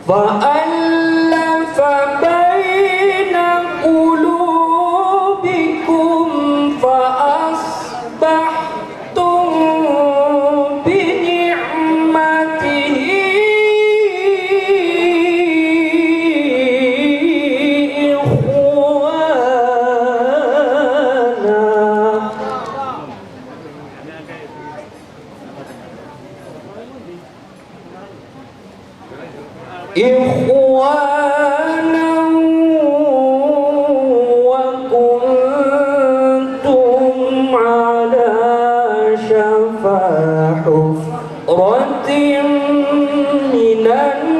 فألف بين قلوبكم فأصبحتم بنعمته إخوانا وكنتم على شفا حفرة من النار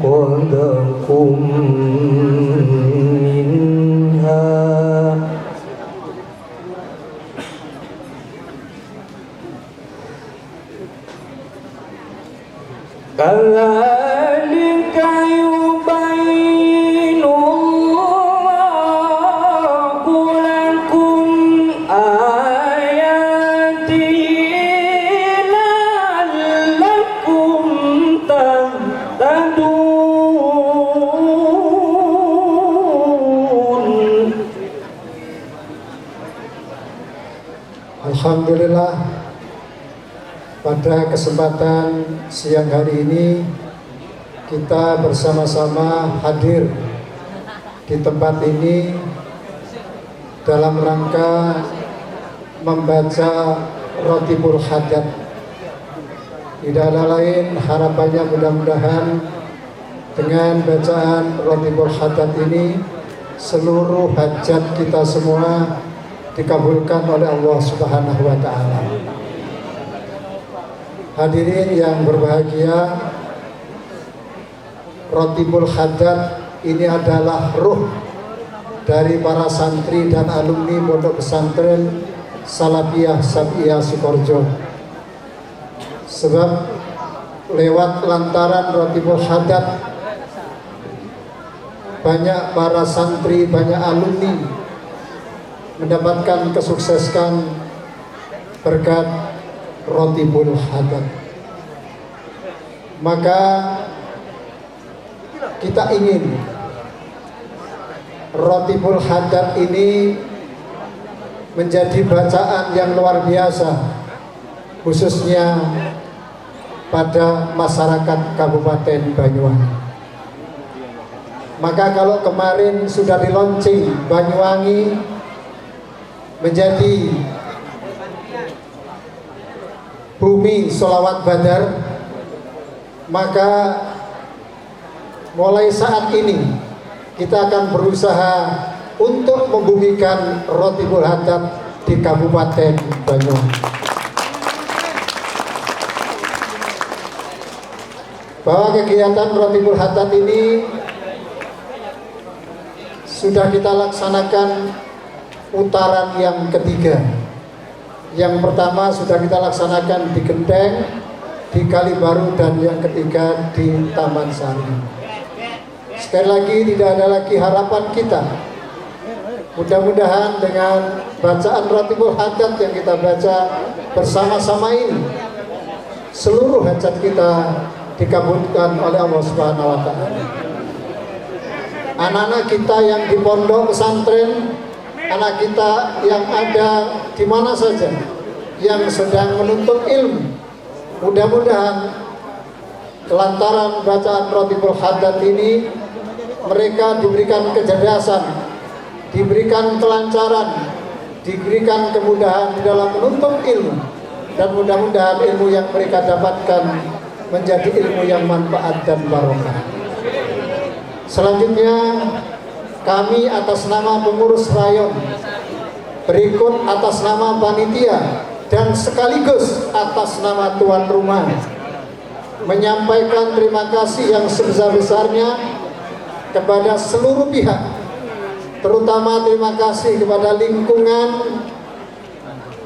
فأنقذكم منها كذلك يبين الله لكم آياته لعلكم تهتدون. Alhamdulillah, pada kesempatan siang hari ini kita bersama-sama hadir di tempat ini dalam rangka membaca Rotibul Hajat. Tidak ada lain harapannya, mudah-mudahan dengan bacaan Rotibul Hajat ini seluruh hajat kita semua dikabulkan oleh Allah Subhanahu wa Ta'ala. Hadirin yang berbahagia, Rotibul Hajat ini adalah ruh dari para santri dan alumni Pondok Pesantren Salafiyah Sab'iyah Sukoharjo. Sebab lewat lantaran Rotibul Hajat banyak para santri, banyak alumni mendapatkan kesuksesan berkat Rotibul Hajat. Maka kita ingin Rotibul Hajat ini menjadi bacaan yang luar biasa, khususnya pada masyarakat Kabupaten Banyuwangi. Maka kalau kemarin sudah di launching Banyuwangi menjadi bumi sholawat badar, maka mulai saat ini kita akan berusaha untuk membumikan Rotibul Hajat di Kabupaten Banyuwangi. Bahwa kegiatan Rotibul Hajat ini sudah kita laksanakan putaran yang ketiga. Yang pertama sudah kita laksanakan di Genteng, di Kalibaru, dan yang ketiga di Taman Sari. Sekali lagi, tidak ada lagi harapan kita. Mudah-mudahan dengan bacaan Rotibul Hajat yang kita baca bersama-sama ini, seluruh hajat kita dikabulkan oleh Allah Subhanahu wa Ta'ala. Anak-anak kita yang di pondok pesantren, anak kita yang ada di mana saja yang sedang menuntut ilmu, mudah-mudahan lantaran bacaan Rotibul Hajat ini mereka diberikan kecerdasan, diberikan kelancaran, diberikan kemudahan di dalam menuntut ilmu, dan mudah-mudahan ilmu yang mereka dapatkan menjadi ilmu yang manfaat dan barokah. Selanjutnya kami atas nama pengurus rayon, berikut atas nama panitia, dan sekaligus atas nama tuan rumah menyampaikan terima kasih yang sebesar-besarnya kepada seluruh pihak, terutama terima kasih kepada lingkungan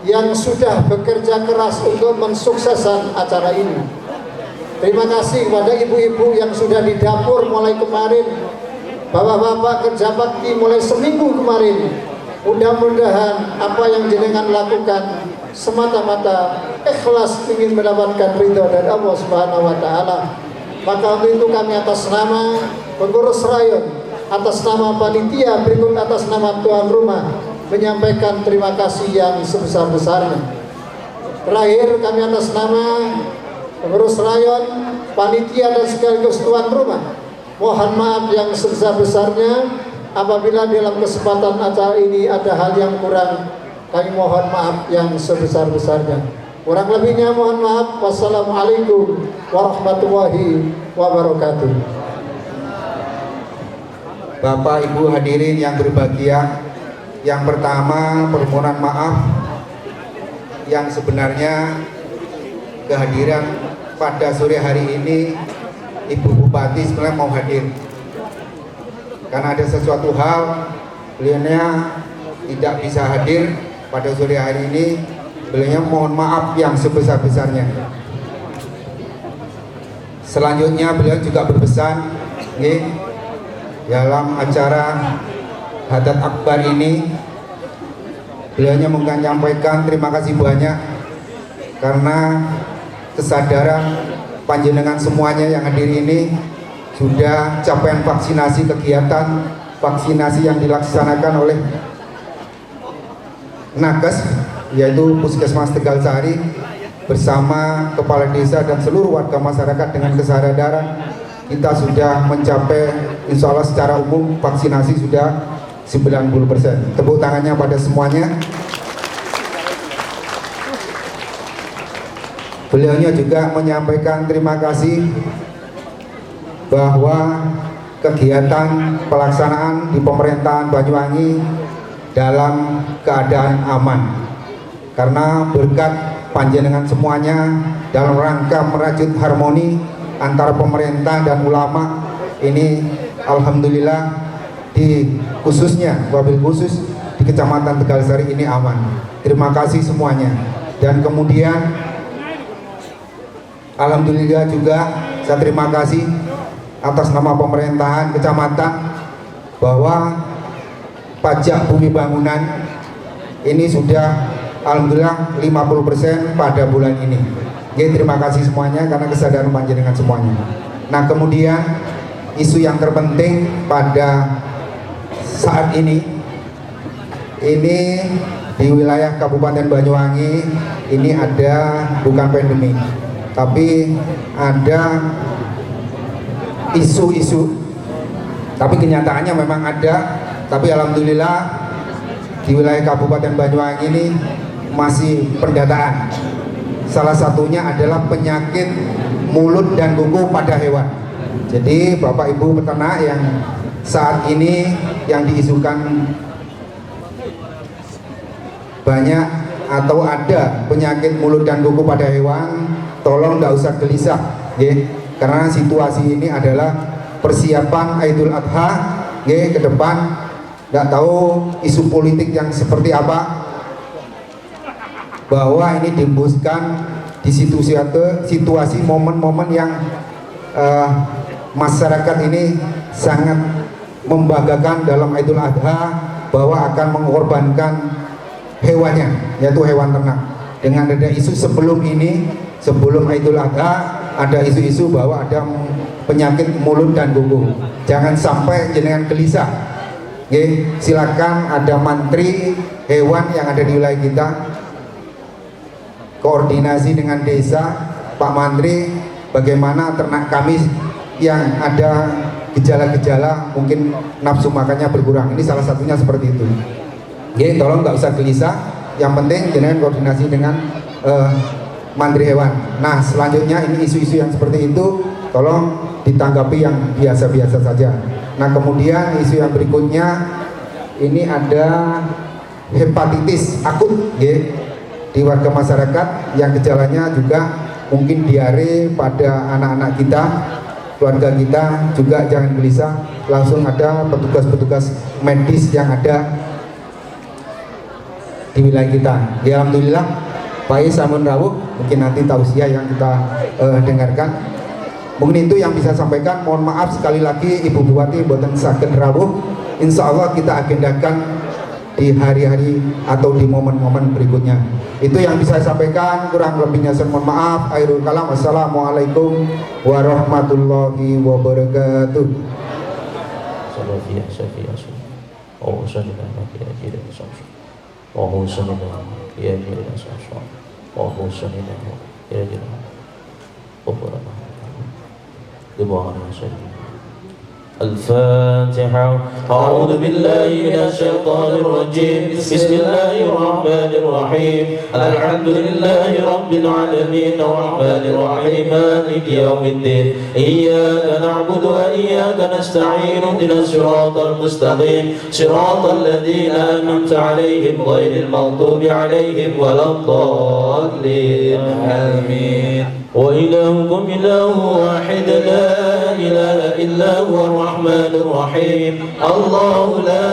yang sudah bekerja keras untuk mensukseskan acara ini. Terima kasih kepada ibu-ibu yang sudah di dapur mulai kemarin, bapak-bapak kerja bakti mulai seminggu kemarin. Mudah-mudahan apa yang jenengan lakukan semata-mata ikhlas ingin mendapatkan ridho dari Allah Subhanahu wa taala. Maka untuk itu kami atas nama pengurus rayon, atas nama panitia, berikut atas nama tuan rumah menyampaikan terima kasih yang sebesar-besarnya. Terakhir kami atas nama pengurus rayon, panitia dan sekaligus tuan rumah mohon maaf yang sebesar-besarnya apabila dalam kesempatan acara ini ada hal yang kurang, kami mohon maaf yang sebesar-besarnya. Kurang lebihnya mohon maaf. Wassalamualaikum warahmatullahi wabarakatuh. Bapak Ibu hadirin yang berbahagia, yang pertama permohonan maaf yang sebenarnya kehadiran pada sore hari ini Ibu Bupati sebenarnya mau hadir karena ada sesuatu hal beliaunya tidak bisa hadir pada sore hari ini. Beliau mohon maaf yang sebesar-besarnya. Selanjutnya beliau juga berpesan dalam acara Hadat Akbar ini beliau menyampaikan terima kasih banyak karena kesadaran panjenengan semuanya yang hadir ini sudah capaian vaksinasi, kegiatan vaksinasi yang dilaksanakan oleh Nakes yaitu Puskesmas Tegal Sari bersama kepala desa dan seluruh warga masyarakat dengan kesadaran kita sudah mencapai insya Allah secara umum vaksinasi sudah 90%. Tepuk tangannya pada semuanya. Beliaunya juga menyampaikan terima kasih bahwa kegiatan pelaksanaan di pemerintahan Banyuwangi dalam keadaan aman karena berkat panjenengan semuanya dalam rangka merajut harmoni antara pemerintah dan ulama ini alhamdulillah di khususnya wabil khusus di Kecamatan Tegal Sari ini aman. Terima kasih semuanya. Dan kemudian alhamdulillah juga saya terima kasih atas nama pemerintahan kecamatan bahwa pajak bumi bangunan ini sudah alhamdulillah 50% pada bulan ini. Oke, terima kasih semuanya karena kesadaran panjenengan semuanya. Nah, kemudian isu yang terpenting pada saat ini di wilayah Kabupaten Banyuwangi ini ada bukan pandemi, tapi ada isu-isu. Tapi kenyataannya memang ada, tapi alhamdulillah di wilayah Kabupaten Banyuwangi ini masih pendataan. Salah satunya adalah penyakit mulut dan kuku pada hewan. Jadi Bapak Ibu peternak yang saat ini yang diisukan banyak atau ada penyakit mulut dan kuku pada hewan, tolong nggak usah gelisah, karena situasi ini adalah persiapan Idul Adha, ke depan nggak tahu isu politik yang seperti apa, bahwa ini dihembuskan di situasi momen-momen yang masyarakat ini sangat membanggakan dalam Idul Adha bahwa akan mengorbankan hewannya, yaitu hewan ternak. Dengan ada isu sebelum Idul Adha ada isu-isu bahwa ada penyakit mulut dan kuku. Jangan sampai jenengan gelisah. Silakan ada mantri hewan yang ada di wilayah kita koordinasi dengan desa, Pak Mantri, bagaimana ternak kami yang ada gejala-gejala mungkin nafsu makannya berkurang. Ini salah satunya seperti itu. Tolong nggak usah gelisah. Yang penting jenengan koordinasi dengan Mantri hewan. Nah, selanjutnya ini isu-isu yang seperti itu tolong ditanggapi yang biasa-biasa saja. Nah, kemudian isu yang berikutnya ini ada hepatitis akut, di warga masyarakat yang gejalanya juga mungkin diare pada anak-anak kita, keluarga kita juga jangan gelisah, langsung ada petugas-petugas medis yang ada di wilayah kita. Ya alhamdulillah Pak Samun rawuh, mungkin nanti tausiah yang kita dengarkan. Mungkin itu yang bisa sampaikan. Mohon maaf sekali lagi Ibu Bupati boten saged rawuh. Insya Allah kita agendakan di hari-hari atau di momen-momen berikutnya. Itu yang bisa saya sampaikan, kurang lebihnya saya mohon maaf. Akhirul kalam, wassalamualaikum warahmatullahi wabarakatuh. الفاتحة. أعوذ بالله من الشيطان الرجيم. بسم الله الرحمن الرحيم. الحمد لله رب العالمين الرحمن الرحيم مالك يوم الدين. إياك نعبد وإياك نستعين اهدنا الصراط المستقيم صراط الذين أنعمت عليهم غير المغضوب عليهم ولا الضالين آمين. وإلهكم إله واحد لا إله إلا هو الرحمن الرحيم. الله لا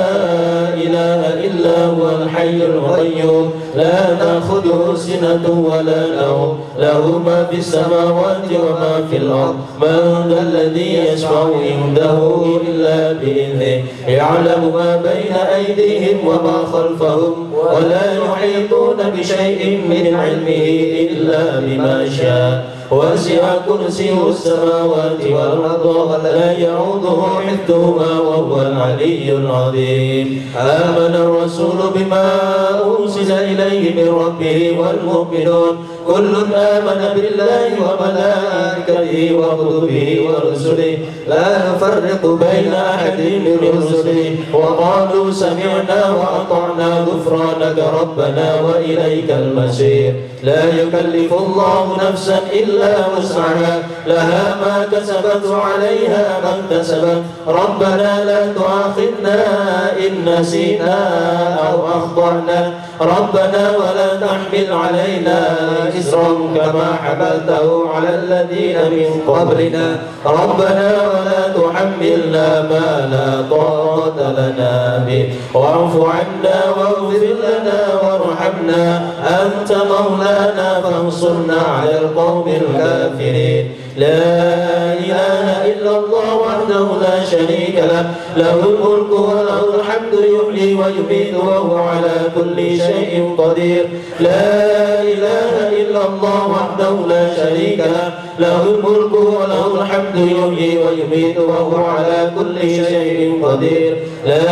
إله إلا هو الحي القيوم لا تأخذه سنة ولا نوم له ما في السماوات وما في الأرض. من ذا الذي يشفع عنده إلا بإذنه يعلم ما بين أيديهم وما خلفهم ولا يحيطون بشيء من علمه إلا بما شاء. وسع كرسيه السماوات والأرض ولا يعوده حفظهما وهو العلي العظيم. آمن الرسول بما أرسل إليه من ربه والمؤمنون كل آمن بالله وملائكته وكتبه ورسله لا نفرق بين أحد من رسله وقالوا سمعنا وأطعنا غفرانك ربنا وإليك المصير. لا يكلف الله نفسا إلا وسعها لها ما كسبت وعليها ما اكتسبت. ربنا لا تؤاخذنا إن نسينا أو أخطأنا ربنا ولا تحمل علينا إصرا كما حملته على الذين من قبلنا ربنا ولا تحملنا ما لا طاقة لنا به واعف عنا واغفر لنا وارحمنا أنت مولانا فانصرنا على القوم الكافرين. لا إله إلا الله وحده لا شريك له له الملك وله الحمد يحيي ويميت وهو على كل شيء قدير. لا إله إلا الله وحده لا شريك له له الملك وله الحمد يحيي ويميت وهو على كل شيء قدير. لا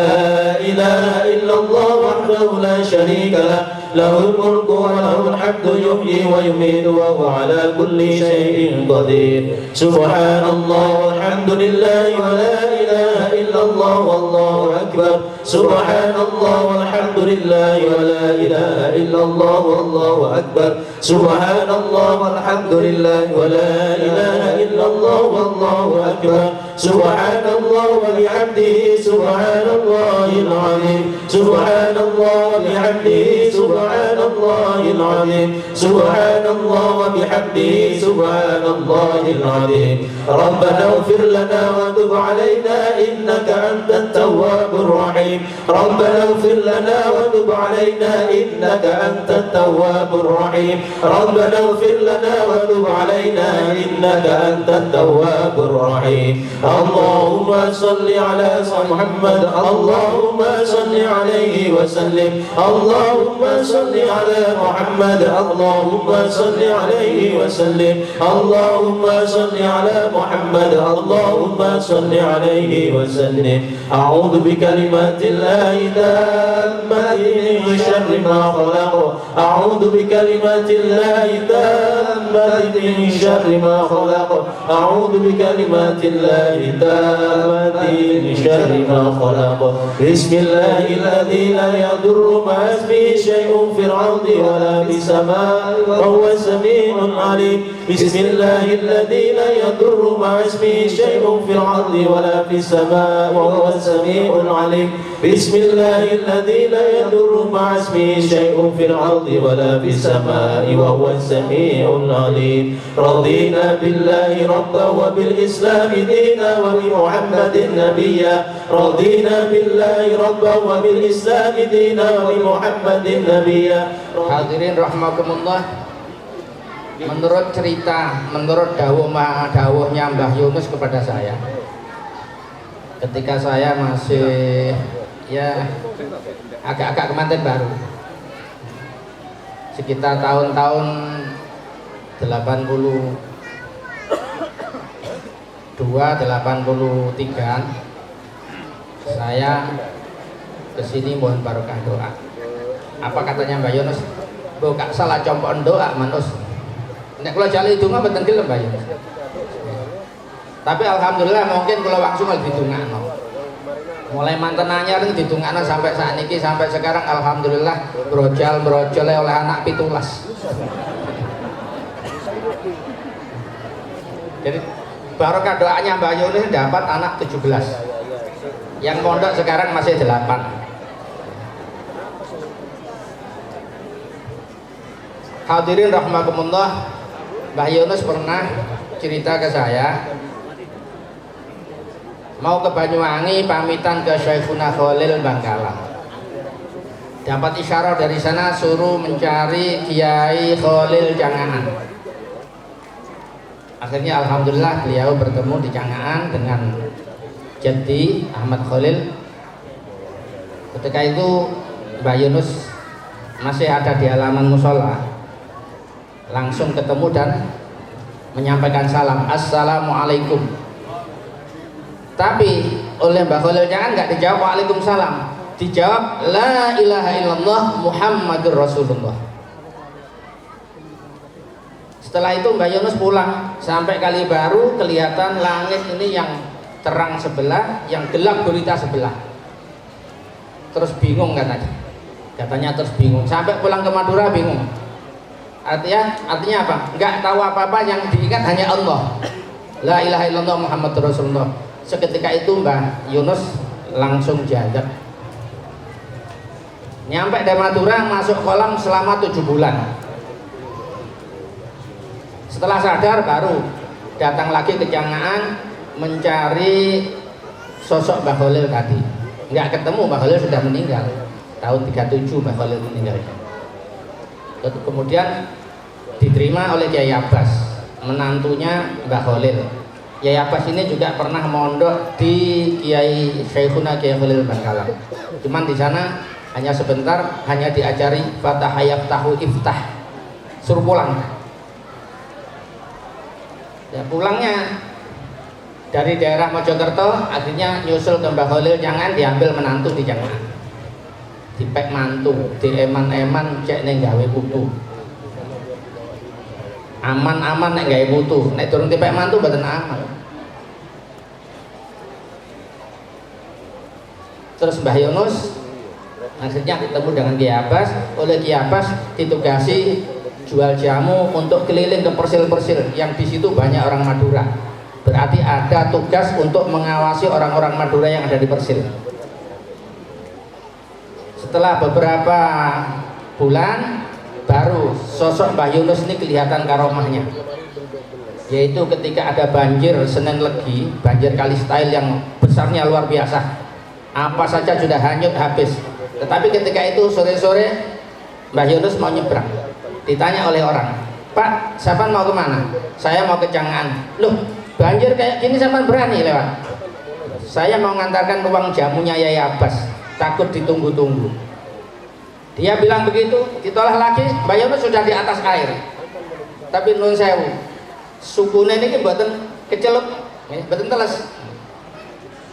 إله إلا الله وحده لا شريك له له الملك وله الحمد يحيي ويميت وهو على كل شيء قدير. سبحان الله والحمد لله ولا إله إلا الله والله أكبر. سبحان الله والحمد لله ولا إله إلا الله والله أكبر. سبحان الله والحمد لله ولا إله إلا الله والله أكبر. سبحان الله وبحمده سبحان الله العظيم. سبحان الله وبحمده سبحان الله العظيم. سبحان الله وبحمده سبحان الله العظيم. ربنا اغفر لنا وتب علينا إنك أنت التواب الرحيم. ربنا اغفر لنا وتب علينا إنك أنت التواب الرحيم. ربنا اغفر لنا وتب علينا إنك أنت التواب الرحيم. اللهم صل على محمد اللهم صل عليه وسلم. اللهم صل على محمد اللهم صل عليه وسلم. اللهم صل على محمد اللهم صل عليه وسلم. أعوذ بكلمات الله التامة من شر ما خلق. أعوذ بكلمات الله التامة من شر ما خلق. أعوذ بكلمات الله التامة من شر ما خلق. بسم الله الذي لا يضر مع اسمه شيء في الأرض ولا في السماء وهو سميع عليم. بسم الله الذي لا يضر مع اسمه شيء في الأرض ولا في السماء وهو السميع العليم بسم الله الذي لا يضر مع اسمه شيء في الأرض ولا في السماء وهو السميع العليم رضينا بالله ربا وبالإسلام دينا وبمحمد نبيا رضينا بالله ربا وبالإسلام دينا وبمحمد نبيا. Hadirin rahimakumullah, menurut cerita, menurut dawuhnya Mbah Yunus kepada saya, ketika saya masih ya agak-agak kemanten baru, sekitar tahun-tahun 82, 83, saya kesini mohon barokah doa. Apa katanya Mbak Yunus? Bukan salah compon doa manus. Nek kula jali donga mboten gelem Mbak Yunus. Tapi alhamdulillah mungkin kula langsung ditungakno. Mulai manten anyar ditungakno sampai saat ini, sampai sekarang alhamdulillah brojol oleh anak 17. Jadi barokah doanya Mbak Yunus dapat anak 17. Yang pondok sekarang masih 8. Hadirin rahimakumullah, Mbah Yunus pernah cerita ke saya mau ke Banyuwangi pamitan ke Syekhuna Khalil Bangkalan. Dapat isyarat dari sana suruh mencari Kiai Khalil Jangaan. Akhirnya alhamdulillah beliau bertemu di Jangaan dengan Jaddi Ahmad Khalil. Ketika itu Mbah Yunus masih ada di halaman musola, langsung ketemu dan menyampaikan salam, assalamualaikum. Tapi oleh Mbah Khalil Jangan nggak dijawab waalaikumsalam, dijawab la ilaha illallah Muhammadur Rasulullah. Setelah itu Mbah Yunus pulang, sampai Kalibaru kelihatan langit ini yang terang sebelah, yang gelap gulita sebelah. Terus bingung katanya terus bingung, sampai pulang ke Madura bingung. Artinya apa? Enggak tahu apa-apa, yang diingat hanya Allah. La ilaha illallah Muhammadur Rasulullah. Seketika itu Mbah Yunus langsung jagat. Nyampe di Madura, masuk kolam selama 7 bulan. Setelah sadar baru datang lagi ke Jangaan mencari sosok Mbah Khalil tadi. Enggak ketemu, Mbah Khalil sudah meninggal. Tahun 37 Mbah Khalil meninggal. Kemudian diterima oleh Kiai Abbas, menantunya Mbah Khalil. Kiai Abbas ini juga pernah mondok di Kiai Syekhuna Kiai Khalil Bangkalan. Cuman di sana hanya sebentar, hanya diajari Fatahayat Tahu Iftah, suruh pulang. Ya pulangnya dari daerah Mojokerto, akhirnya nyusul ke Mbah Khalil, jangan diambil menantu di Jangan. Dipek mantu, di eman-eman cek neng gawe putu. Aman-aman nek gawe putu, nek turun dipek mantu mboten aman. Terus Mbah Yunus akhirnya ketemu dengan Kiai Abbas. Oleh Kiai Abbas ditugasi jual jamu untuk keliling ke persil-persil yang di situ banyak orang Madura. Berarti ada tugas untuk mengawasi orang-orang Madura yang ada di persil. Setelah beberapa bulan baru sosok Mbah Yunus ini kelihatan karomahnya, yaitu ketika ada banjir Senen Legi, banjir Kali Style yang besarnya luar biasa, apa saja sudah hanyut habis. Tetapi ketika itu sore-sore Mbah Yunus mau nyebrang, ditanya oleh orang, Pak, siapa mau kemana? Saya mau ke Jangaan. Loh, banjir kayak gini siapa berani lewat? Saya mau ngantarkan uang jamunya Yai Abbas, takut ditunggu-tunggu. Dia bilang begitu, ditolak lagi. Mbah Yunus sudah di atas air, tapi nun sewu sukune ini mboten kecelup, mboten teles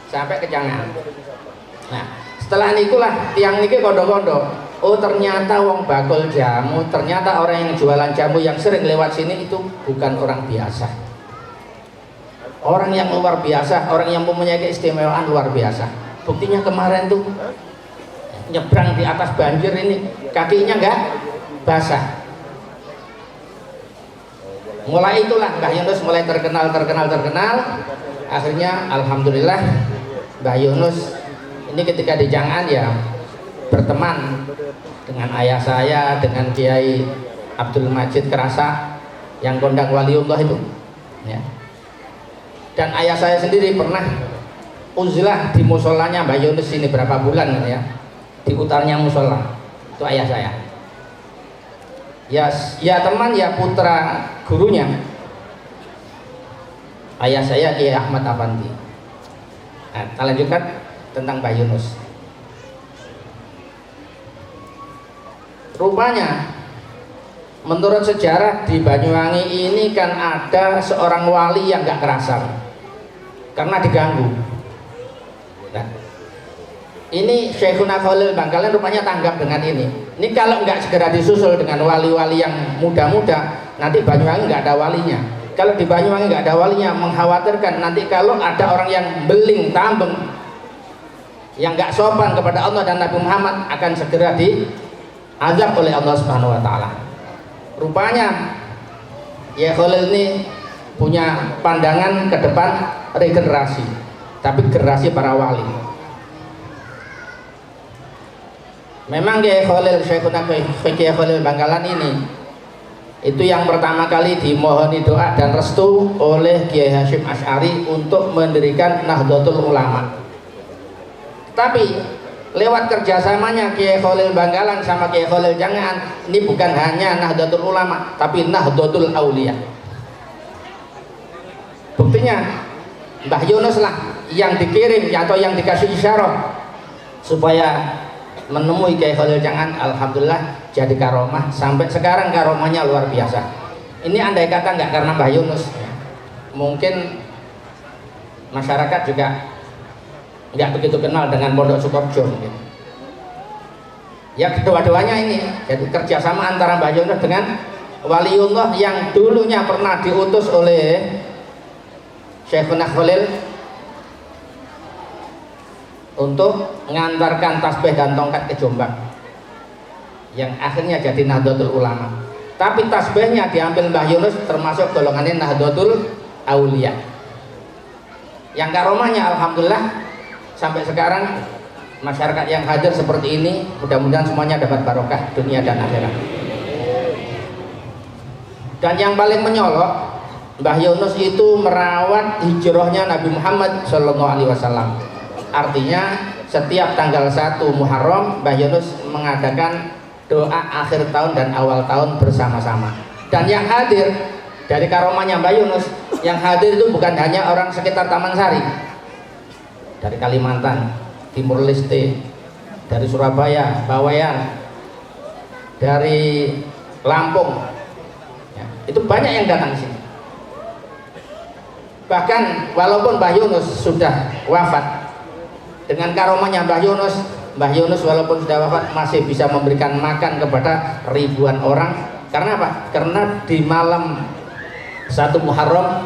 sampai ke Jangaan. Nah, setelah nikulah tiang niki kondo-kondo. Oh, ternyata wong bakul jamu, ternyata orang yang jualan jamu yang sering lewat sini itu bukan orang biasa. Orang yang luar biasa, orang yang mempunyai keistimewaan luar biasa. Buktinya kemarin tuh nyebrang di atas banjir ini, kakinya enggak basah. Mulai itulah Mbah Yunus mulai terkenal. Akhirnya alhamdulillah Mbah Yunus ini ketika di Jangan ya berteman dengan ayah saya, dengan Kiai Abdul Majid Kerasa yang kondang waliullah itu ya. Dan ayah saya sendiri pernah uzlah di musolanya Mbah Yunus ini berapa bulan ya, di utarnya musola itu ayah saya ya teman ya putra gurunya ayah saya Kiai Ahmad Afandi. Nah, kita lanjutkan tentang Mbah Yunus. Rupanya menurut sejarah di Banyuwangi ini kan ada seorang wali yang gak kerasan karena diganggu. Nah, ini Syekhuna Khalil Bangkalan rupanya tanggap dengan ini. Ini kalau nggak segera disusul dengan wali-wali yang muda-muda, nanti Banyuwangi nggak ada walinya. Kalau di Banyuwangi nggak ada walinya, mengkhawatirkan nanti kalau ada orang yang beling tambeng, yang nggak sopan kepada Allah dan Nabi Muhammad akan segera diazab oleh Allah Subhanahu Wa Taala. Rupanya ya Khalil ini punya pandangan ke depan regenerasi, tapi generasi para wali. Memang Kiai Khalil Syekhuna Kiai Khalil Bangkalan ini itu yang pertama kali dimohoni doa dan restu oleh Kiai Hasyim Asy'ari untuk mendirikan Nahdlatul Ulama. Tapi lewat kerjasamanya Kiai Khalil Bangkalan sama Kiai Khalil Jangan, ini bukan hanya Nahdlatul Ulama tapi Nahdlatul Auliya. Buktinya Mbah Yunus lah yang dikirim atau yang dikasih isyarat supaya menemui Kiai Khalil Jangan, alhamdulillah jadi karomah. Sampai sekarang karomahnya luar biasa. Ini andai kata nggak karena Mbah Yunus, mungkin masyarakat juga nggak begitu kenal dengan Pondok Sukorejo mungkin. Ya kedua-duanya ini jadi kerjasama antara Mbah Yunus dengan waliullah yang dulunya pernah diutus oleh Syekhuna Khalil untuk mengantarkan tasbih dan tongkat ke Jombang yang akhirnya jadi Nahdlatul Ulama. Tapi tasbihnya diambil Mbah Yunus termasuk golongannya Nahdlatul Auliya yang karomahnya alhamdulillah sampai sekarang masyarakat yang hadir seperti ini mudah-mudahan semuanya dapat barokah dunia dan akhirat. Dan yang paling menyolok Mbah Yunus itu merawat hijrahnya Nabi Muhammad SAW. Artinya setiap tanggal 1 Muharram Mbah Yunus mengadakan doa akhir tahun dan awal tahun bersama-sama. Dan yang hadir dari karomahnya Mbah Yunus, yang hadir itu bukan hanya orang sekitar Taman Sari, dari Kalimantan, Timur Leste, dari Surabaya, Bawean, dari Lampung ya, itu banyak yang datang sini. Bahkan walaupun Mbah Yunus sudah wafat, dengan karomahnya Mbah Yunus walaupun sudah wafat masih bisa memberikan makan kepada ribuan orang. Karena apa? Karena di malam 1 Muharram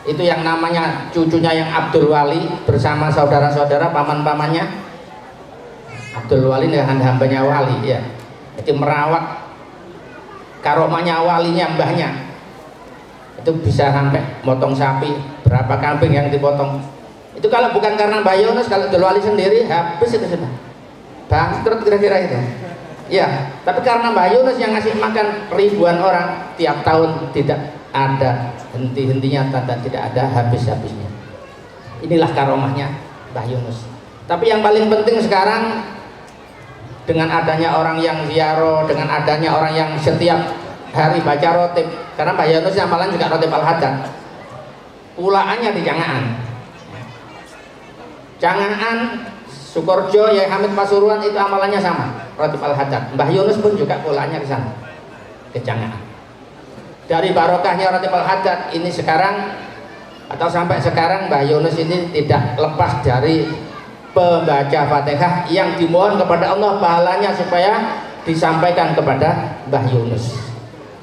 itu yang namanya cucunya yang Abdul Wali bersama saudara-saudara paman-pamannya Abdul Wali dengan hambanya Wali ya, jadi merawat karomahnya walinya mbahnya itu bisa sampai motong sapi, berapa kambing yang dipotong. Itu kalau bukan karena Mbah Yunus, kalau Abdul Wali sendiri habis itu sudah bangkrut kira-kira itu ya. Tapi karena Mbah Yunus yang ngasih makan ribuan orang tiap tahun, tidak ada henti-hentinya, tidak ada habis-habisnya. Inilah karomahnya Mbah Yunus. Tapi yang paling penting sekarang dengan adanya orang yang ziarah, dengan adanya orang yang setiap hari baca rotib, karena Mbah Yunus amalan juga rotib Al-Haddad, ulaannya di Jangaan, Sukorejo, Yai Hamid Pasuruan itu amalannya sama, rotib Al-Haddad. Mbah Yunus pun juga ulaannya ke sana, ke Jangaan. Dari barokahnya rotib Al-Haddad ini sekarang atau sampai sekarang Mbah Yunus ini tidak lepas dari pembaca Fatihah yang dimohon kepada Allah pahalanya supaya disampaikan kepada Mbah Yunus.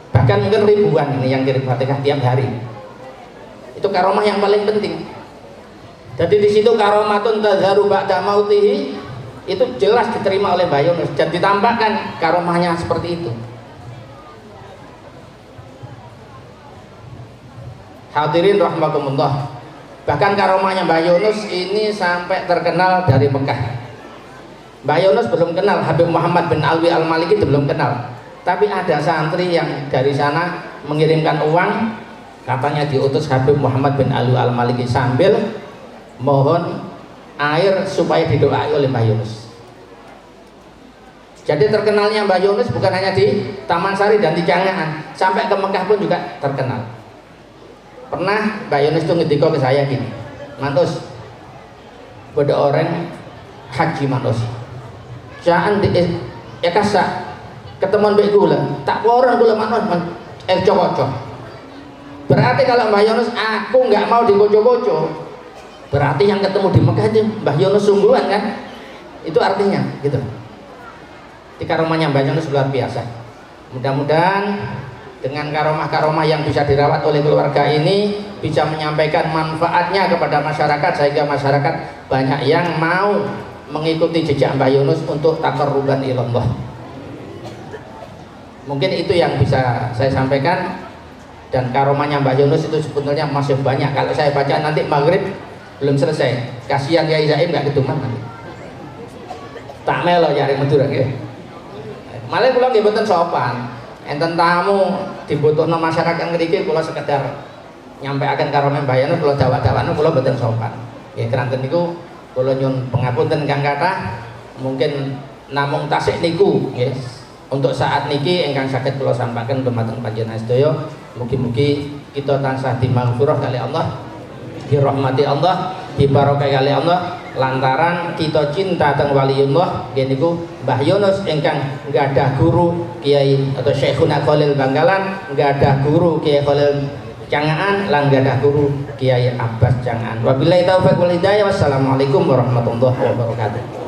Bahkan mungkin ribuan ini yang kirim Fatihah tiap hari. Itu karomah yang paling penting. Jadi di situ karomatun tazharu ba'da mautihi itu jelas diterima oleh Mbah Yunus dan ditambahkan karomahnya seperti itu. Hadirin rahimakumullah. Bahkan karomahnya Mbah Yunus ini sampai terkenal dari Mekah. Mbah Yunus belum kenal, Habib Muhammad bin Alwi Al-Maliki belum kenal. Tapi ada santri yang dari sana mengirimkan uang, katanya diutus Habib Muhammad bin Alwi Al-Maliki sambil mohon air supaya didoai oleh Mbah Yunus. Jadi terkenalnya Mbah Yunus bukan hanya di Taman Sari dan di Jangaan, sampai ke Mekah pun juga terkenal. Pernah Mbah Yunus itu ngendika ke saya gini, Mantus, pada orang haji Mantus, jangan di kasa ketemuan baik gula, tak orang gula Mantus cocok. Berarti kalau Mbah Yunus aku nggak mau dikocok-kocok, berarti yang ketemu di Mekah itu Mbah Yunus sungguhan kan? Itu artinya gitu. Di karomahnya Mbah Yunus luar biasa. Mudah-mudahan dengan karomah-karomah yang bisa dirawat oleh keluarga ini bisa menyampaikan manfaatnya kepada masyarakat, sehingga masyarakat banyak yang mau mengikuti jejak Mbah Yunus untuk taqarruban ilallah. Mungkin itu yang bisa saya sampaikan. Dan karomahnya Mbah Yunus itu sebetulnya masih banyak. Kalau saya baca nanti maghrib belum selesai. Kasihan Yai Zaim nggak ketuman nanti. Tak melo nyari Madura nggih. Malah kula nggih mboten sopan. Enten tamu dibutuhno masyarakat ngriki kula sekedar nyampaikan karomah Mbah Yunus kula dawak-dawakno kula mboten sopan. Nggih keranten niku kula nyuwun pangapunten Kang kathah. Mungkin namung tasik niku nggih. Untuk saat niki ingkang saged kula sampaikan dumateng panjenengan sedaya, mugi-mugi kita tansah dimaghfirah kali Allah, dirahmati Allah, dibarokah kali Allah, lantaran kita cinta teng waliullah nggih niku Mbah Yunus ingkang nggadah guru Kiai atau Syekhuna Khalil Bangkalan, nggadah guru Kiai Khalil Jangaan, lan nggadah guru Kiai Abbas Jangaan. Wabillahi taufiq wal hidayah. Wassalamualaikum warahmatullahi wabarakatuh.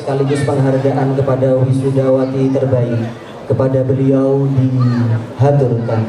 sekaligus penghargaan kepada wisudawati terbaik. Kepada beliau dihaturkan.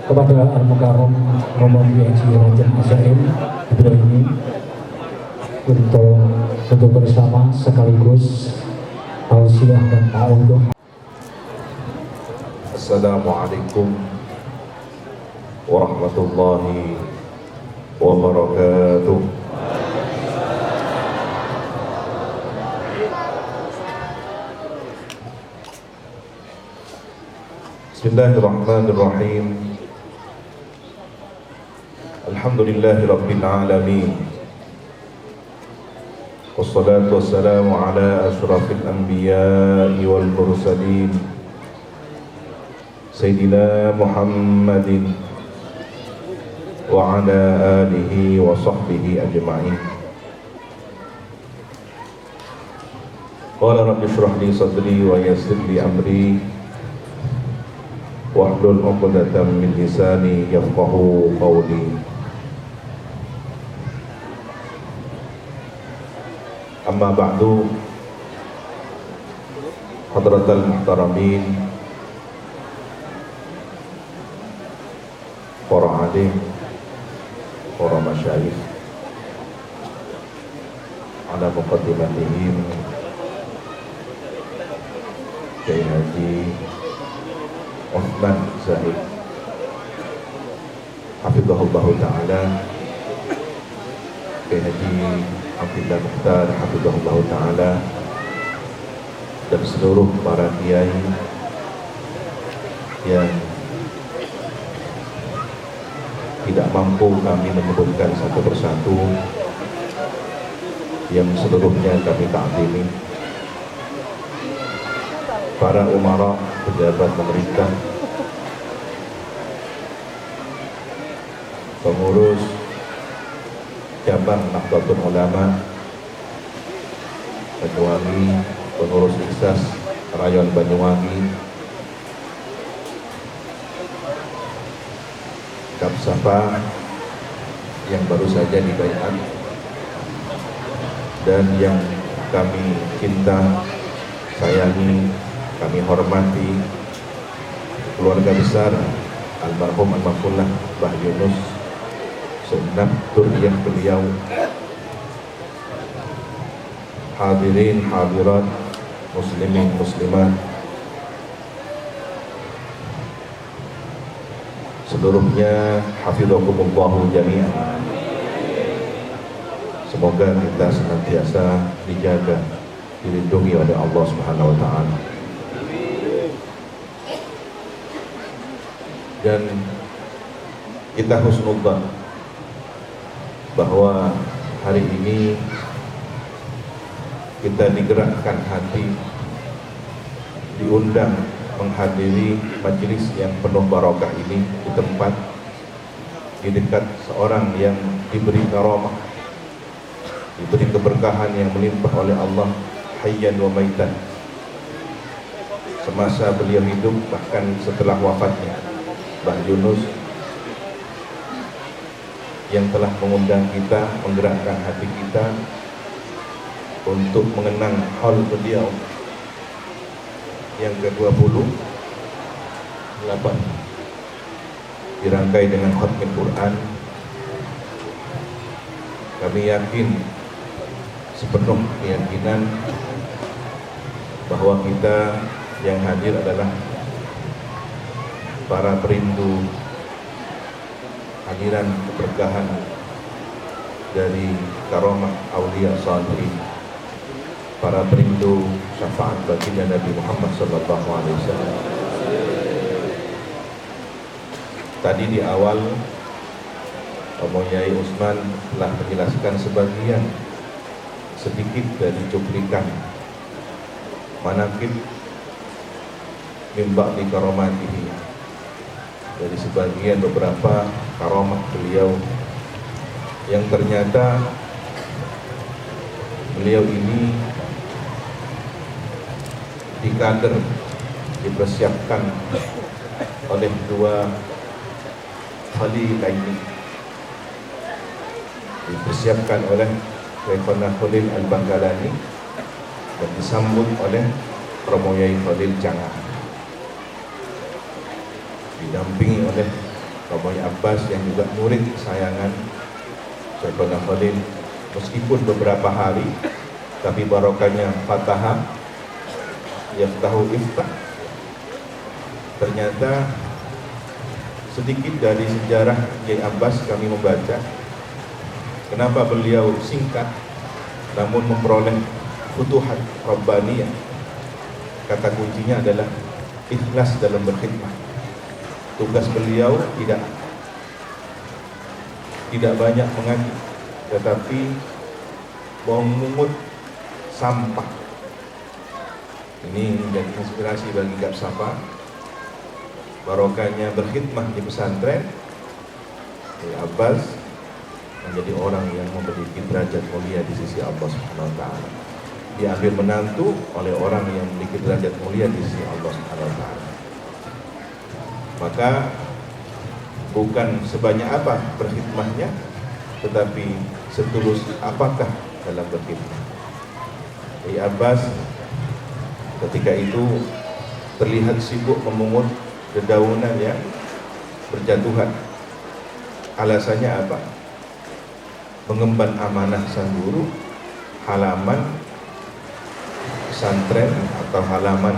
Kepada Al-Mukarram Romo Kiai Haji Raden Asaim Ibrahimi untuk bersama sekaligus tausiah dan ta'awuduh. Assalamualaikum warahmatullahi wabarakatuh. Bismillahirrahmanirrahim. Alhamdulillahi Rabbil Alamin. Wassalatu wassalamu ala ashrafil anbiya'i wal mursalin سيدنا محمد وعلى آله وصحبه أجمعين. قال رب اشرح لي صدري ويسر لي أمري واحلل عقدة من لساني يفقهوا قولي. أما بعد، حضرة المحترمين, para alim, para masyayikh, ala muqaddimatihim Kiai Haji Uthman Zahid hafizahullah ta'ala, Kiai Haji Abdullah Mukhtar hafizahullah ta'ala, dan seluruh para kiai yang tidak mampu kami menyebutkan satu persatu, yang seluruhnya kami ta'zimi, para umara, pejabat pemerintah, pengurus cabang Nahdlatul Ulama Banyuwangi, pengurus Iksas Rayon Banyuwangi, Kapsafa yang baru saja dibaiat, dan yang kami cinta, sayangi, kami hormati keluarga besar almarhum almarhumah Mbah Yunus, segenap dzurriyyah beliau, hadirin hadirat, muslimin muslimat, seluruhnya hafizakumullahu jami'an. Semoga kita senantiasa dijaga, dilindungi oleh Allah Subhanahu wa taala. Dan kita husnudzan bahwa hari ini kita digerakkan hati, diundang menghadiri majelis yang penuh barokah ini di tempat, di dekat seorang yang diberi karamah, diberi keberkahan yang melimpah oleh Allah, hayyan wa maitan, semasa beliau hidup bahkan setelah wafatnya, Mbah Yunus, yang telah mengundang kita, menggerakkan hati kita untuk mengenang haul beliau yang ke-28 dirangkai dengan khatmul Quran. Kami yakin, sepenuh keyakinan, bahwa kita yang hadir adalah para perindu hadiran keberkahan dari karamah aulia salihin, para perindu syafaat baginda Nabi Muhammad sallallahu alaihi wasallam. Tadi di awal Romo Yai Usman telah menjelaskan sebagian sedikit dari cuplikan manaqib mimba di karomatihi, dari sebagian beberapa karomah beliau yang ternyata beliau ini dikader, dipersiapkan oleh dua khalil ini, dipersiapkan oleh Syekhona Khalil Al-Bangkalani dan disambut oleh Romo Yai Khalil Jangan, didampingi oleh Romo Yai Abbas yang juga murid kesayangan Syekhona Khalil. Meskipun beberapa hari, tapi barokahnya Fatahah yaftahu iftah. Ternyata sedikit dari sejarah Kiai Abbas kami membaca, kenapa beliau singkat namun memperoleh futuhat rabbaniyah. Kata kuncinya adalah ikhlas dalam berkhidmat. Tugas beliau tidak banyak mengaji, tetapi memungut sampah. Ini menjadi inspirasi bagi Kapsafa barokahnya berkhidmah di pesantren, Kiai Abbas menjadi orang yang memiliki derajat mulia di sisi Allah Subhanahu wa taala. Diambil menantu oleh orang yang memiliki derajat mulia di sisi Allah Subhanahu wa taala. Maka bukan sebanyak apa berkhidmahnya, tetapi setulus apakah dalam berkhidmah. Kiai Abbas ketika itu terlihat sibuk memungut dedaunan yang berjatuhan. Alasannya apa? Mengemban amanah sang guru, halaman pesantren atau halaman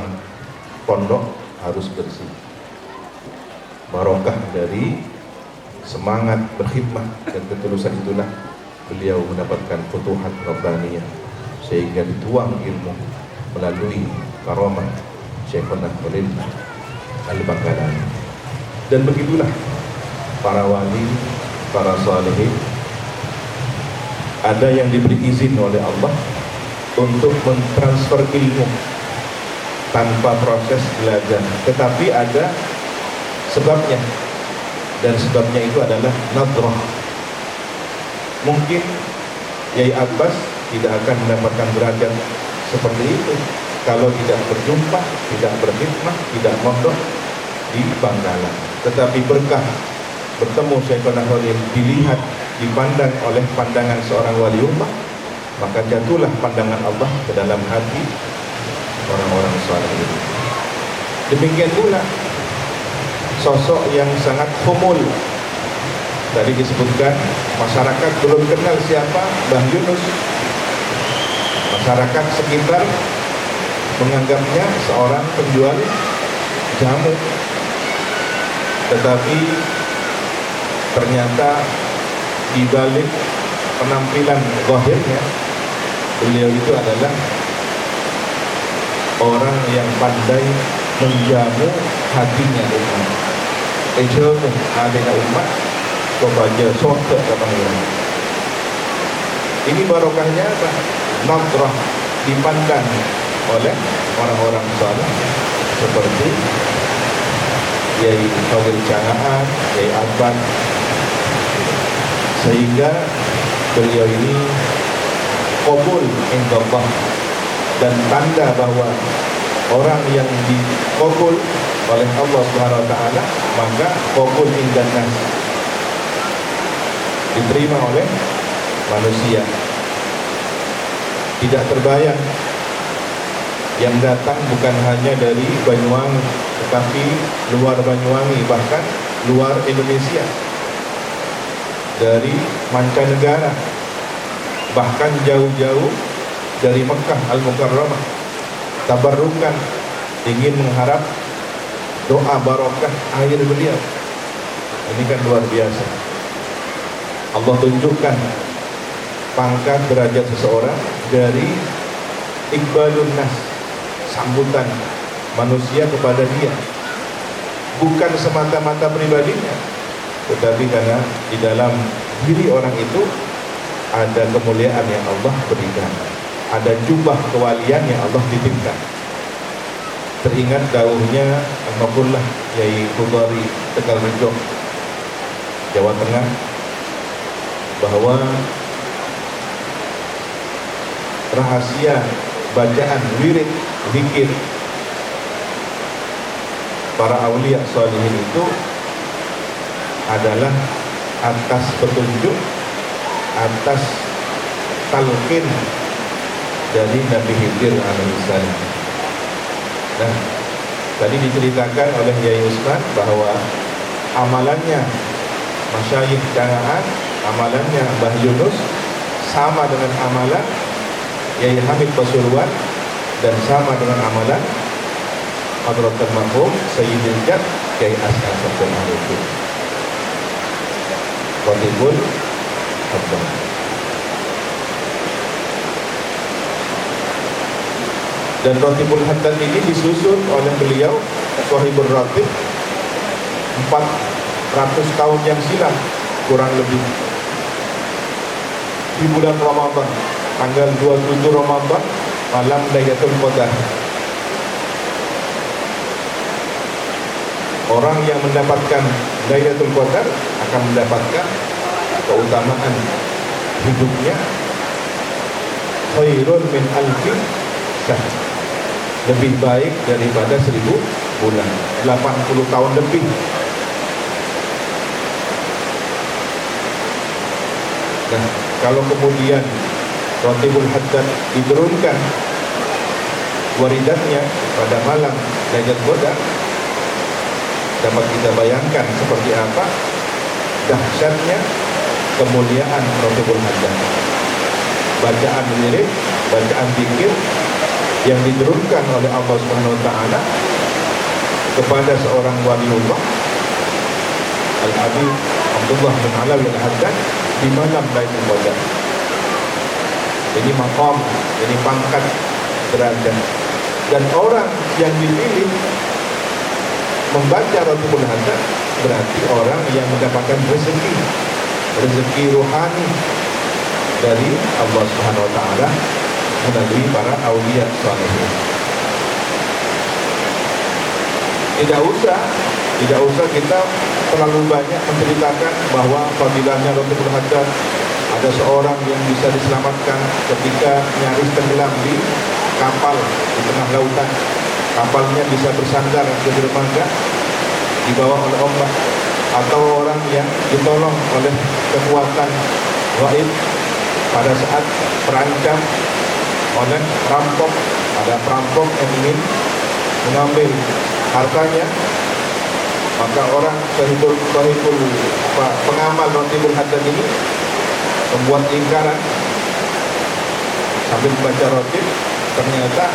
pondok harus bersih. Barokah dari semangat berkhidmah dan ketulusan itulah beliau mendapatkan futuhat rabbaniyah, sehingga dituang ilmu melalui karomah Syekhuna Khalil Al-Baqalani. Dan begitulah para wali, para salihin, ada yang diberi izin oleh Allah untuk mentransfer ilmu tanpa proses belajar, tetapi ada sebabnya, dan sebabnya itu adalah nadrah. Mungkin Kiai Abbas tidak akan mendapatkan derajat seperti itu kalau tidak berjumpa, tidak berkhidmah, tidak mondok di Bangkalan. Tetapi berkah bertemu Syekhuna Khalil, dilihat, dipandang oleh pandangan seorang waliullah, maka jatuhlah pandangan Allah ke dalam hati orang-orang saleh ini. Demikian pula sosok yang sangat humul. Tadi disebutkan masyarakat belum kenal siapa Mbah Yunus. Masyarakat sekitar menganggapnya seorang penjual jamu, tetapi ternyata di balik penampilan zahirnya, beliau itu adalah orang yang pandai menjamu hatinya umat. Ilmu adanya umat kepada sotek kepanggilnya. Ini barokahnya apa? Nadrah, dipandang oleh orang-orang saleh seperti Kiai Khalil Cangaan, Kiai Abbas, sehingga beliau ini qabul indallah, dan tanda bahwa orang yang diqabul oleh Allah Subhanahu wa taala, maka qabul indannas, diterima oleh manusia. Tidak terbayang yang datang bukan hanya dari Banyuwangi, tetapi luar Banyuwangi, bahkan luar Indonesia, dari mancanegara, bahkan jauh-jauh dari Mekah Al-Mukarramah, tabarrukan, ingin mengharap doa barokah air beliau. Ini kan luar biasa. Allah tunjukkan pangkat derajat seseorang dari iqbalun nas, sambutan manusia kepada dia, bukan semata-mata pribadinya, tetapi karena di dalam diri orang itu ada kemuliaan yang Allah berikan, ada jubah kewalian yang Allah titipkan. Teringat dawuhnya Al-Maqullah Yai Kubari Tegalrejo, Jawa Tengah, bahwa rahasia bacaan wirid zikir para aulia sholihin itu adalah atas petunjuk, atas talqin dari Nabi Khidir alaihissalam. Nah, tadi diceritakan oleh Yai Usman bahwa amalannya Masyayikh Cangaan, amalannya Mbah Yunus sama dengan amalan Yai Hamid Pasuruan, dan sama dengan amalan Hadratul Marhum Sayyidil Jad Kiai As'ad Sabdul Arifin Qatibul Abdul. Dan Ratibul Haddad ini disusun oleh beliau Sohibul Ratib 400 tahun yang silam kurang lebih, di bulan Ramadan, tanggal 27 Ramadan, malam Lailatul Qadar. orang yang mendapatkan Lailatul Qadar akan mendapatkan keutamaan hidupnya khairun min alfi syahr, lebih baik daripada 1000 bulan, 80 tahun lebih. Nah, kalau kemudian Ratibul Haddad diturunkan waridatnya pada malam Lailatul Qadar, dapat kita bayangkan seperti apa dahsyatnya kemuliaan Ratibul Haddad. Bacaan lirik, bacaan zikir yang diturunkan oleh Allah Subhanahu wa taala kepada seorang waliullah Al-Habib Abdullah bin Alawi Al-Haddad di malam Lailatul Qadar. Ini maqam, ini pangkat derajat, dan orang yang dipilih membaca Ratibul Haddad berarti orang yang mendapatkan rezeki rohani dari Allah Subhanahu wa taala melalui para aulia salihin. Tidak usah kita terlalu banyak menceritakan bahwa fadilahnya Ratibul Haddad. Ada seorang yang bisa diselamatkan ketika nyaris tenggelam di kapal di tengah lautan. Kapalnya bisa bersandar ke dermaga dibawa oleh ombak, atau orang yang ditolong oleh kekuatan gaib pada saat terancam oleh perampok. Ada perampok yang ingin mengambil hartanya, maka orang pengamal Ratibul Haddad ini membuat lingkaran sambil membaca rotib. Ternyata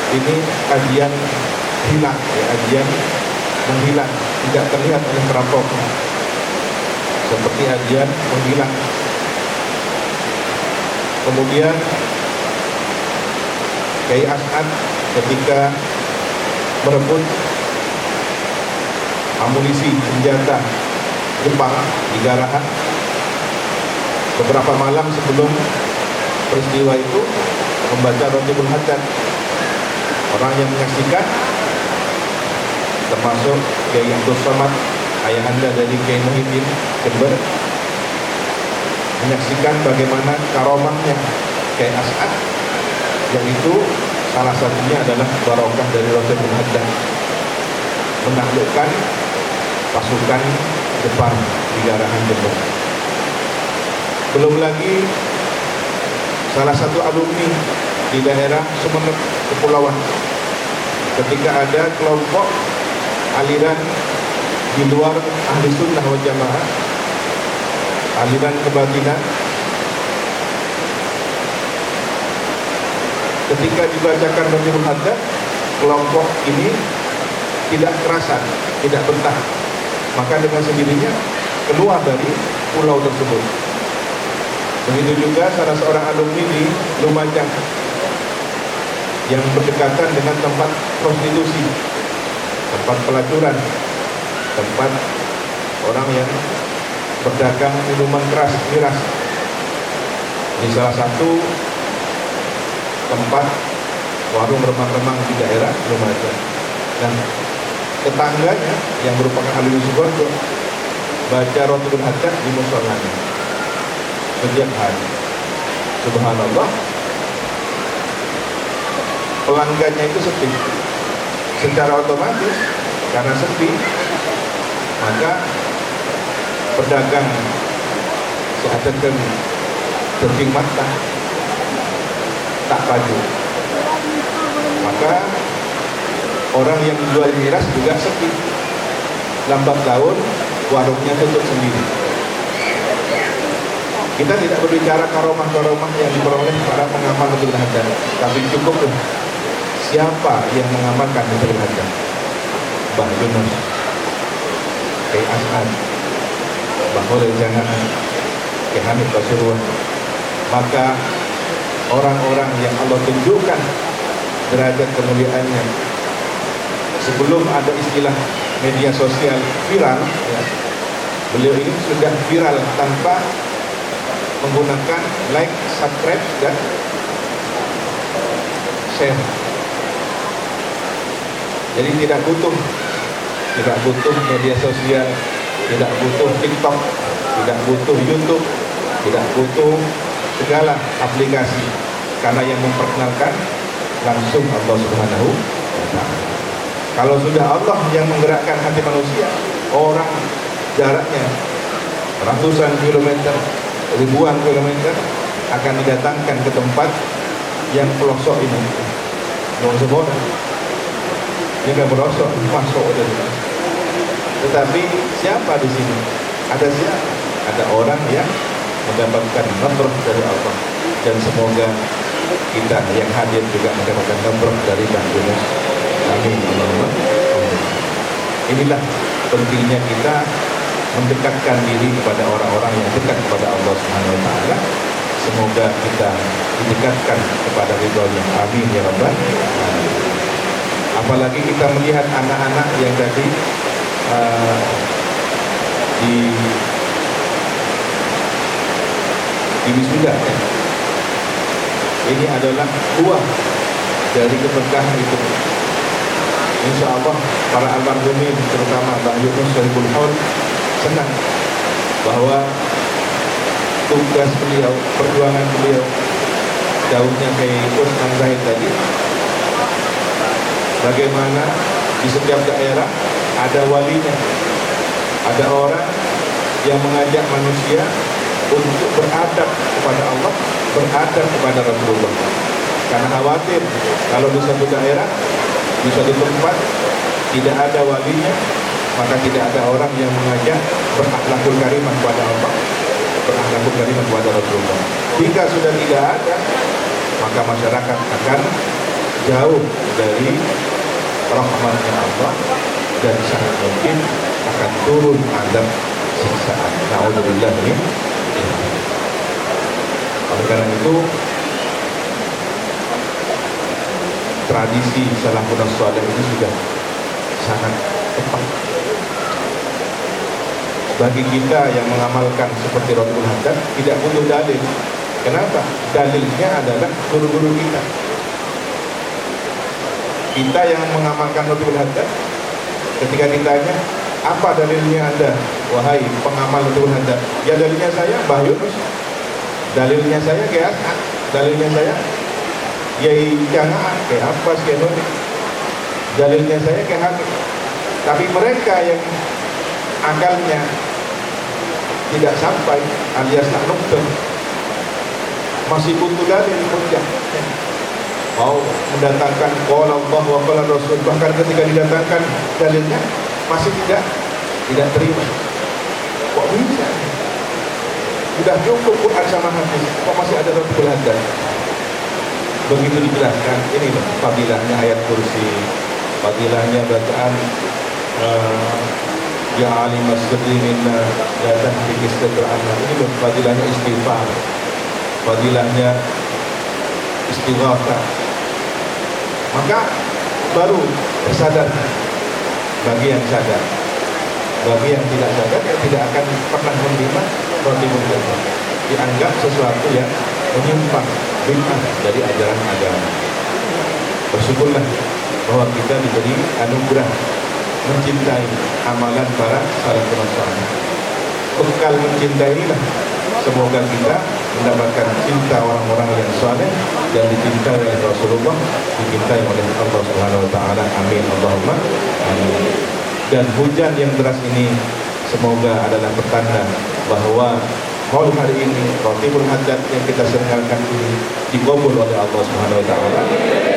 ini ajian hilang, ajian menghilang, tidak terlihat oleh perampok, seperti ajian menghilang. Kemudian Kiai As'ad ketika merebut amunisi senjata Jepang di Garahan, beberapa malam sebelum peristiwa itu membaca Ratibul Haddad. Orang yang menyaksikan termasuk Kiai Abdul Somad, ayahanda dari Kiai Muhyiddin Jember, menyaksikan bagaimana karomahnya Kiai As'ad, yaitu salah satunya adalah barokah dari Ratibul Haddad menaklukkan pasukan Jepang di Garahan Jember. Belum lagi salah satu alumni di daerah Sumeneb Kepulauan, ketika ada kelompok aliran di luar ahli sunnah wal jamaah, aliran kebatinan, ketika dibacakan Ratibul Haddad, kelompok ini tidak kerasan, tidak betah, maka dengan sendirinya keluar dari pulau tersebut. Begitu juga salah seorang alumni di Lumajang yang berdekatan dengan tempat prostitusi, tempat pelacuran, tempat orang yang berdagang minuman keras, miras, di salah satu tempat warung remang-remang di daerah Lumajang. Dan tetangganya yang merupakan ahli Sukoharjo baca Ratibul Haddad di musholanya setiap hari. Subhanallah, pelanggannya itu sepi. Secara otomatis karena sepi, maka pedagang seakan terping mata, tak maju. Maka orang yang menjual miras juga sepi. Lambat laun warungnya tutup sendiri. Kita tidak berbicara karomah-karomah yang diperoleh para pengamal Ratibul Haddad, tapi cukup siapa yang mengamalkan Ratibul Haddad. Mbah Yunus, Kiai As'ad, Mbah Khalil Janaan, Kiai Hamid Pasuruan. Maka orang-orang yang Allah tunjukkan derajat kemuliaannya sebelum ada istilah media sosial viral, ya, beliau ini sudah viral tanpa menggunakan like, subscribe, dan share. Jadi tidak butuh tidak butuh media sosial, tidak butuh TikTok, tidak butuh YouTube, tidak butuh segala aplikasi, karena yang memperkenalkan langsung Allah Subhanahu wa Ta'ala. Kalau sudah Allah yang menggerakkan hati manusia, orang jaraknya ratusan kilometer, ribuan kilometer akan didatangkan ke tempat yang pelosok ini. Nggak usah bodoh, ini nggak merosok, masuk dari. Tetapi siapa di sini? Ada siapa? Ada orang yang mendapatkan nasrah dari Allah, dan semoga kita yang hadir juga mendapatkan nasrah dari Mbah Yunus. Amin. Allahumma amin. Inilah pentingnya kita mendekatkan diri kepada orang-orang yang dekat kepada Allah Subhanahu wa Ta'ala. Semoga kita didekatkan kepada ridhonya. Amin ya rabbal alamin. Apalagi kita melihat anak-anak yang tadi di wisuda, ya. Ini adalah buah dari keberkahan itu. Insya Allah para almarhumin, terutama Mbah Yunus Sohibul Haul, senang bahwa tugas beliau, perjuangan beliau, daunnya kayak Usman Zahid tadi, bagaimana di setiap daerah ada walinya, ada orang yang mengajak manusia untuk beradab kepada Allah, beradab kepada Rasulullah. Karena khawatir kalau di satu daerah, di suatu tempat tidak ada walinya, maka tidak ada orang yang mengajak berakhlakul karimah kepada Allah, berakhlakul karimah kepada Rasulullah. Jika sudah tidak ada, maka masyarakat akan jauh dari rahmatnya Allah, dan sangat mungkin akan turun azab siksaan. Na'udzubillah min. Oleh karena itu, tradisi salafun saleh ini sudah sangat tepat bagi kita yang mengamalkan seperti Rasul Haddad. Tidak butuh dalil. Kenapa? Dalilnya adalah guru-guru kita. Kita yang mengamalkan Rasul Haddad, ketika ditanya, apa dalilnya Anda, wahai pengamal Rasul Haddad? Ya dalilnya saya Mbah Yunus, dalilnya saya kayak dalilnya saya Yai Jangan, kayak apa sih, dalilnya saya kayak Habib. Tapi mereka yang akalnya tidak sampai, alias tak nukter, masih butuh dalil hujjah. Mau mendatangkan qala Allah wa qala Rasul, bahkan ketika didatangkan dalilnya masih tidak terima. Kok bisa? Sudah cukup Quran sama hadis, kok masih ada Rasul Haddad? Begitu dijelaskan, ini loh fadilahnya ayat kursi, fadilahnya bacaan ya alim masjidi minna ya tahdik istidra'ana, ini loh fadilahnya istighfar, fadilahnya istighatsah. Maka baru tersadar bagi yang sadar. Bagi yang tidak sadar, yang tidak akan pernah menerima roti berjasa, dianggap sesuatu yang menyimpang, bid'ah dari ajaran agama. Bersyukurlah bahwa kita diberi anugerah mencintai amalan para salafun saleh. Bekal mencintai inilah, semoga kita mendapatkan cinta orang-orang yang saleh dan dicintai oleh Rasulullah, dicintai oleh Allah Subhanahu wa Ta'ala. Amin Allahumma amin. Dan hujan yang deras ini semoga adalah pertanda bahwa maulid hari ini, Ratibul Haddad yang kita serenggarakan ini dikabul oleh Allah Subhanahu wa Ta'ala.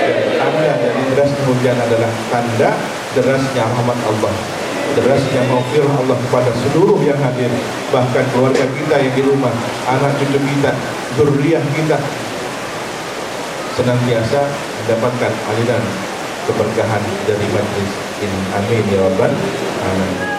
Dan tanda dari derasnya hujan adalah tanda derasnya rahmat Allah, derasnya maghfirah Allah kepada seluruh yang hadir, bahkan keluarga kita yang di rumah, anak cucu kita, zuriyah kita senantiasa mendapatkan aliran keberkahan dari majlis ini. Amin ya rabbal alamin.